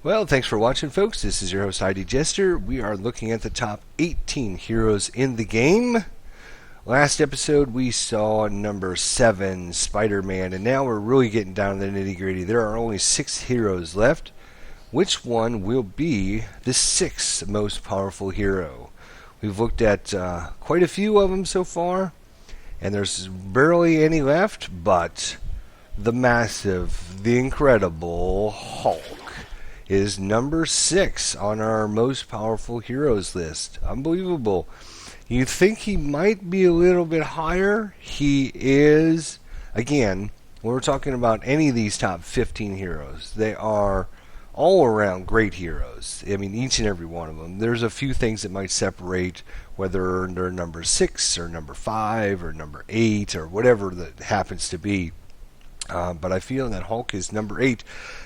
Well, thanks for watching, folks. This is your host, ID Jester. We are looking at the top 18 heroes in the game. Last episode, we saw number 7, Spider-Man, and now we're really getting down to the nitty-gritty. There are only 6 heroes left. Which one will be the 6th most powerful hero? We've looked at quite a few of them so far, and there's barely any left, but the massive, the incredible Hulk is number 6 on our most powerful heroes list. Unbelievable. You think he might be a little bit higher? He is, again, when we're talking about any of these top 15 heroes, they are all around great heroes. I mean, each and every one of them. There's a few things that might separate whether they're number 6 or number 5 or number 8 or whatever that happens to be. But I feel that Hulk is number 8,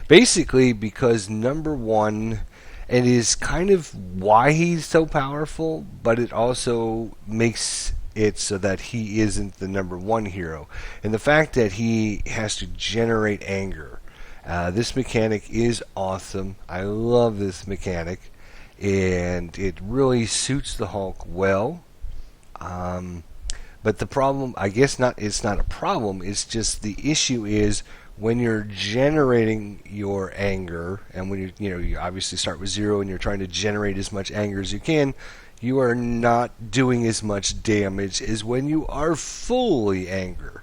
basically because number 1, it is kind of why he's so powerful, but it also makes it so that he isn't the number 1 hero. And the fact that he has to generate anger. This mechanic is awesome. I love this mechanic, and it really suits the Hulk well. But the problem, I guess it's not a problem, it's just the issue is when you're generating your anger, and when you obviously start with 0 and you're trying to generate as much anger as you can, you are not doing as much damage as when you are fully angry.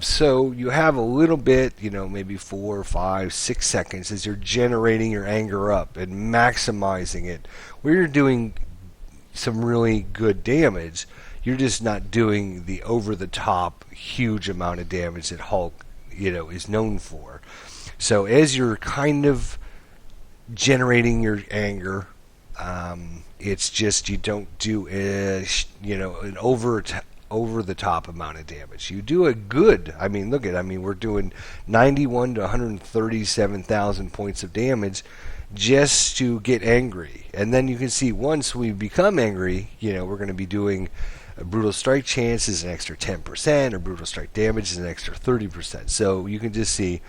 So you have a little bit, maybe 4, 5, 6 seconds as you're generating your anger up and maximizing it, where you're doing some really good damage. You're just not doing the over-the-top huge amount of damage that Hulk, is known for. So as you're kind of generating your anger, it's just you don't do an over-the-top amount of damage. You do a good. We're doing 91 to 137,000 points of damage just to get angry, and then you can see once we become angry, we're going to be doing a brutal strike chance is an extra 10%, or brutal strike damage is an extra 30%. So you can just see,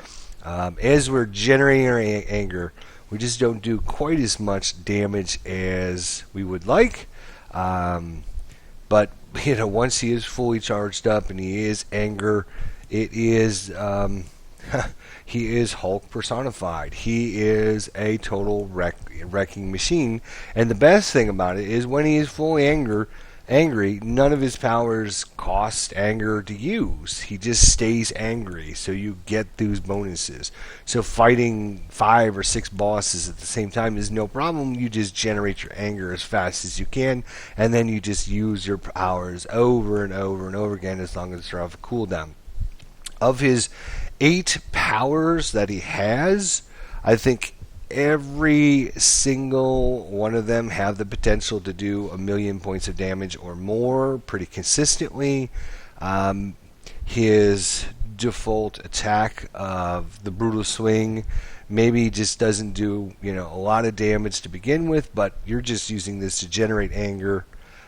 as we're generating our anger, we just don't do quite as much damage as we would like. But once he is fully charged up and he is anger, it is he is Hulk personified. He is a total wrecking machine. And the best thing about it is when he is fully angry, none of his powers cost anger to use. He just stays angry, so you get those bonuses. So fighting 5 or 6 bosses at the same time is no problem. You just generate your anger as fast as you can, and then you just use your powers over and over and over again as long as they're off a cooldown. Of his 8 powers that he has, I think every single one of them have the potential to do 1,000,000 points of damage or more pretty consistently. His default attack of the brutal swing maybe just doesn't do a lot of damage to begin with, but you're just using this to generate anger.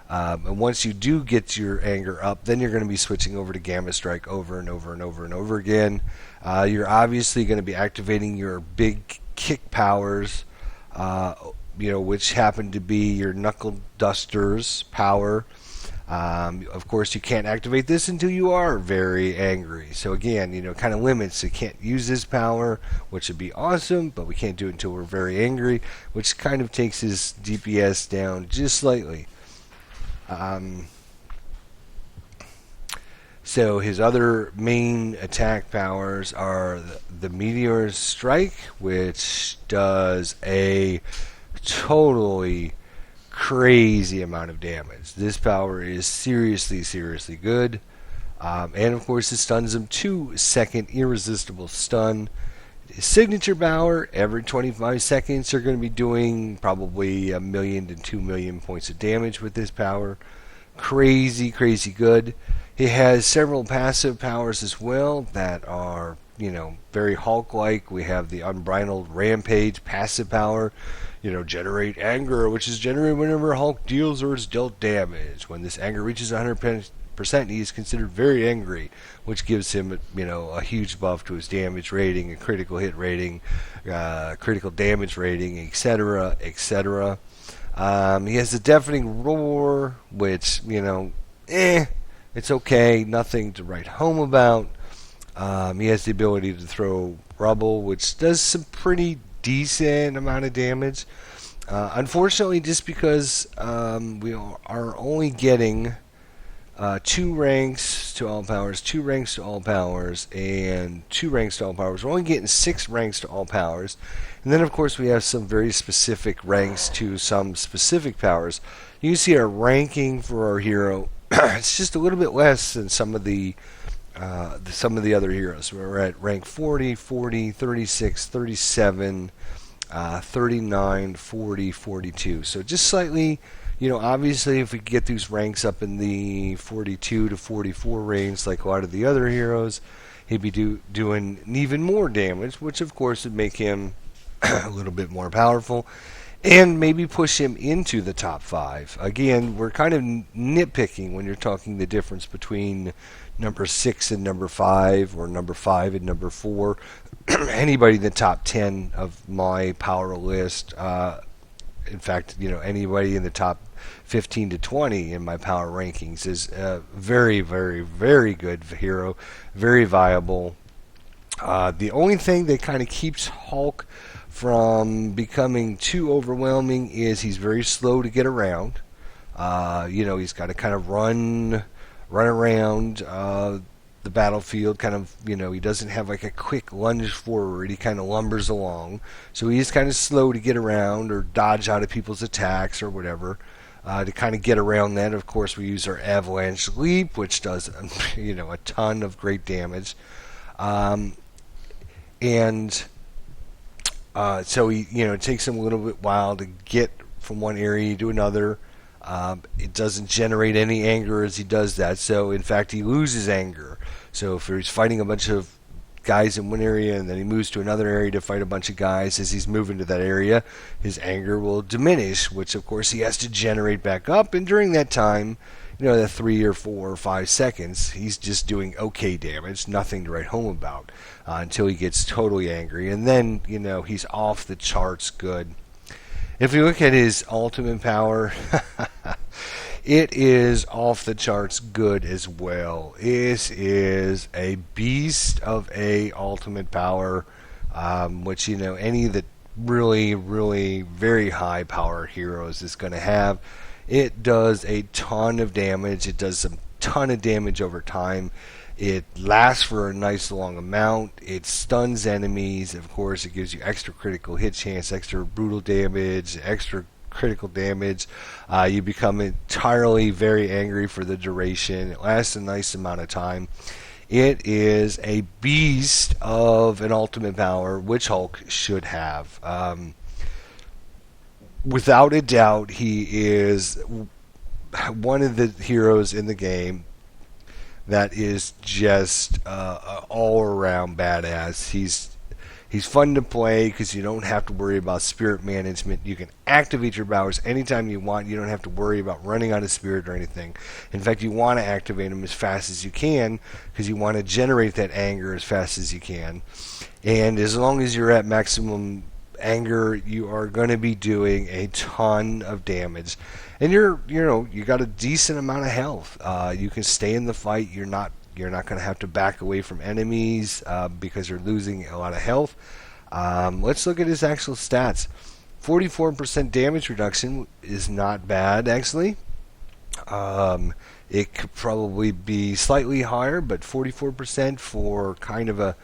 And once you do get your anger up, then you're going to be switching over to Gamma Strike over and over and over and over again. You're obviously going to be activating your big kick powers, which happen to be your Knuckle Duster's power. Of course, you can't activate this until you are very angry. So again, kind of limits. You can't use this power, which would be awesome, but we can't do it until we're very angry, which kind of takes his DPS down just slightly. So his other main attack powers are the Meteor Strike, which does a totally crazy amount of damage. This power is seriously, seriously good. And of course it stuns him 2-second irresistible stun. His signature power, every 25 seconds you're going to be doing probably 1,000,000 to 2,000,000 points of damage with this power. Crazy, crazy good. He has several passive powers as well that are, very Hulk-like. We have the Unbridled Rampage passive power, generate anger, which is generated whenever Hulk deals or is dealt damage. When this anger reaches 100% 45%. He is considered very angry, which gives him, a huge buff to his damage rating, a critical hit rating, critical damage rating, etc., etc. He has the deafening roar, which, it's okay, nothing to write home about. He has the ability to throw rubble, which does some pretty decent amount of damage. Unfortunately, just because we are only getting 2 ranks to all powers, 2 ranks to all powers, and 2 ranks to all powers. We're only getting 6 ranks to all powers. And then, of course, we have some very specific ranks to some specific powers. You can see our ranking for our hero. It's just a little bit less than some of the other heroes. We're at rank 40, 40, 36, 37, 39, 40, 42. So just slightly, obviously if we get these ranks up in the 42 to 44 range like a lot of the other heroes, he'd be doing even more damage, which of course would make him a little bit more powerful and maybe push him into the top 5. Again, we're kind of nitpicking when you're talking the difference between number 6 and number 5, or number 5 and number 4. Anybody in the top 10 of my power list, in fact, anybody in the top 15 to 20 in my power rankings is a very, very, very good hero, very viable. The only thing that kind of keeps Hulk from becoming too overwhelming is he's very slow to get around. He's got to kind of run around the battlefield, kind of, he doesn't have like a quick lunge forward. He kind of lumbers along. So he is kind of slow to get around or dodge out of people's attacks or whatever. To kind of get around that, of course, we use our Avalanche Leap, which does, a ton of great damage. So he, it takes him a little bit while to get from one area to another. It doesn't generate any anger as he does that. So, in fact, he loses anger. So if he's fighting a bunch of guys in one area and then he moves to another area to fight a bunch of guys, as he's moving to that area, his anger will diminish, which, of course, he has to generate back up. And during that time, that 3 or 4 or 5 seconds, he's just doing okay damage, nothing to write home about, until he gets totally angry. And then, he's off the charts good. If you look at his ultimate power, it is off the charts good as well. This is a beast of a ultimate power, which, any of the really, really very high power heroes is going to have. It does a ton of damage. It does a ton of damage over time. It lasts for a nice long amount. It stuns enemies. Of course, it gives you extra critical hit chance, extra brutal damage, extra critical damage. You become entirely very angry for the duration. It lasts a nice amount of time. It is a beast of an ultimate power, which Hulk should have. Without a doubt, he is one of the heroes in the game that is just all around badass. He's fun to play because you don't have to worry about spirit management. You can activate your powers anytime you want. You don't have to worry about running out of spirit or anything. In fact, you want to activate them as fast as you can because you want to generate that anger as fast as you can. And as long as you're at maximum anger, you are going to be doing a ton of damage. And you got a decent amount of health. You can stay in the fight. You're not going to have to back away from enemies because you're losing a lot of health. Let's look at his actual stats. 44% damage reduction is not bad, actually. It could probably be slightly higher, but 44% for kind of a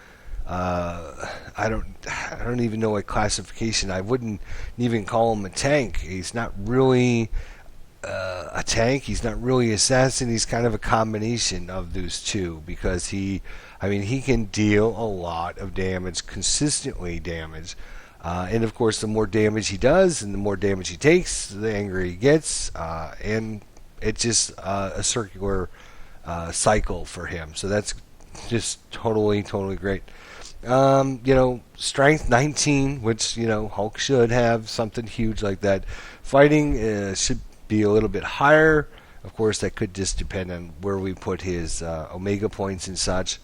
I don't even know what classification. I wouldn't even call him a tank. He's not really a tank. He's not really assassin. He's kind of a combination of those two because he can deal a lot of damage, consistently damage. And of course, the more damage he does and the more damage he takes, the angrier he gets. And it's just a circular cycle for him. So that's just totally great. Strength 19, which, Hulk should have something huge like that. Fighting should be a little bit higher. Of course, that could just depend on where we put his Omega points and such.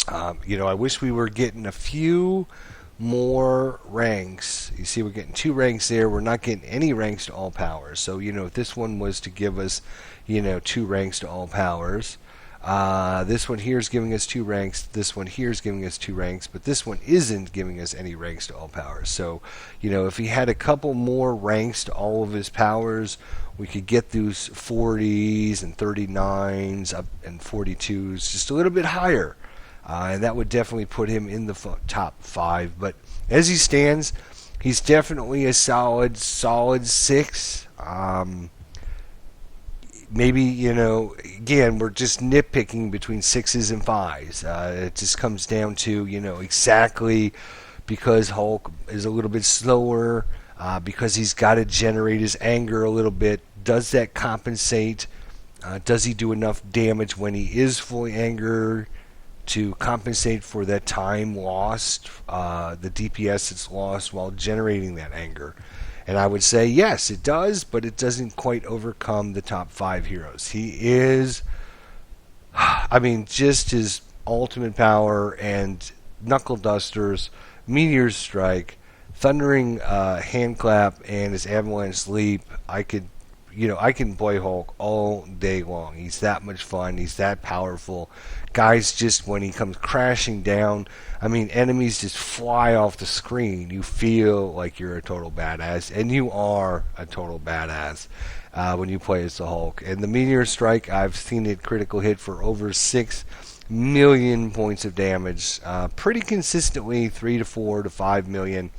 I wish we were getting a few more ranks. You see, we're getting 2 ranks there. We're not getting any ranks to all powers. So, if this one was to give us, 2 ranks to all powers, this one here is giving us 2 ranks. This one here is giving us 2 ranks, but this one isn't giving us any ranks to all powers. So, if he had a couple more ranks to all of his powers, we could get those 40s and 39s up and 42s just a little bit higher. And that would definitely put him in the top 5. But as he stands, he's definitely a solid 6. Maybe, again, we're just nitpicking between 6s and 5s. It just comes down to, exactly because Hulk is a little bit slower, because he's got to generate his anger a little bit. Does that compensate? Does he do enough damage when he is fully angered to compensate for that time lost, the DPS that's lost while generating that anger? And I would say yes, it does, but it doesn't quite overcome the top 5 heroes. He is, just his ultimate power and Knuckle Dusters, Meteor Strike, Thundering Hand Clap, and his Avalanche Leap. I can play Hulk all day long. He's that much fun. He's that powerful. Guys, just when he comes crashing down, enemies just fly off the screen. You feel like you're a total badass, and you are a total badass when you play as the Hulk. And the Meteor Strike, I've seen it critical hit for over 6 million points of damage, pretty consistently 3 to 4 to 5 million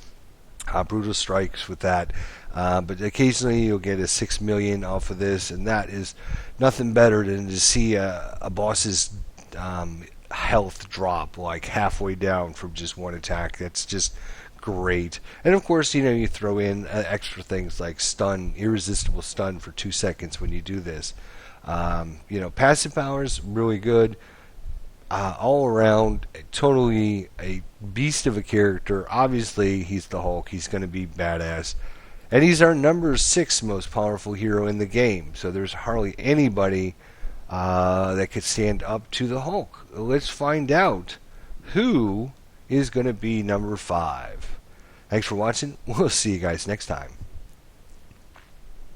brutal strikes with that. But occasionally you'll get a 6 million off of this, and that is nothing better than to see a boss's health drop like halfway down from just one attack. That's just great. And of course, you throw in extra things like stun, irresistible stun for 2 seconds when you do this. Passive powers, really good. All around, totally a beast of a character. Obviously, he's the Hulk. He's going to be badass. And he's our number 6 most powerful hero in the game. So there's hardly anybody that could stand up to the Hulk. Let's find out who is going to be number 5. Thanks for watching. We'll see you guys next time.